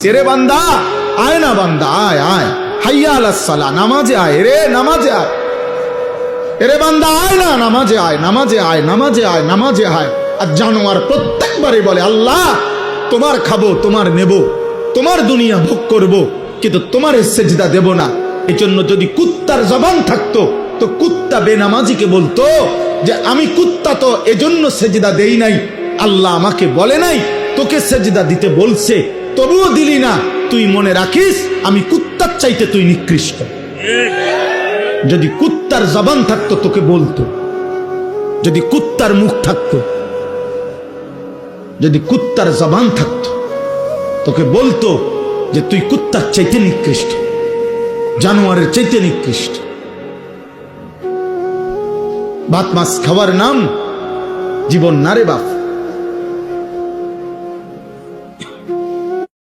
तेरे बंदा आए ना बंदा आए आए हय्या अलस सला नामाजे आए रे नामाजे आए तेरे बंदा आए ना नामाजे आए नामाजे आए नामाजे आए नामाजे आए আর জানোয়ার প্রত্যেকবারই বলে আল্লাহ তোমার খাবো তোমার নেব তোমার দুনিয়া ভোগ করব কিন্তু তোমার সেজদা দেব না। এজন্য যদি কুত্তার জবান থাকতো তো কুত্তা বেনামাজিকে বলতো যে আমি কুত্তা তো এজন্য সেজদা দেই নাই, আল্লাহ আমাকে বলে নাই তোকে সেজদা দিতে বলছে তবুও দিলি না, তুই মনে রাখিস আমি কুত্তার চাইতে তুই নিকৃষ্ট। যদি কুত্তার জবান থাকতো তোকে বলতো, যদি কুত্তার মুখ থাকতো, যদি কুত্তার জবান থাকতো তোকে বলতো যে তুই কুত্তার চাইতে নিকৃষ্ট, জানোয়ারের চাইতে নিকৃষ্ট। ভাত মাছ খাওয়ার নাম জীবন না রে বাপ।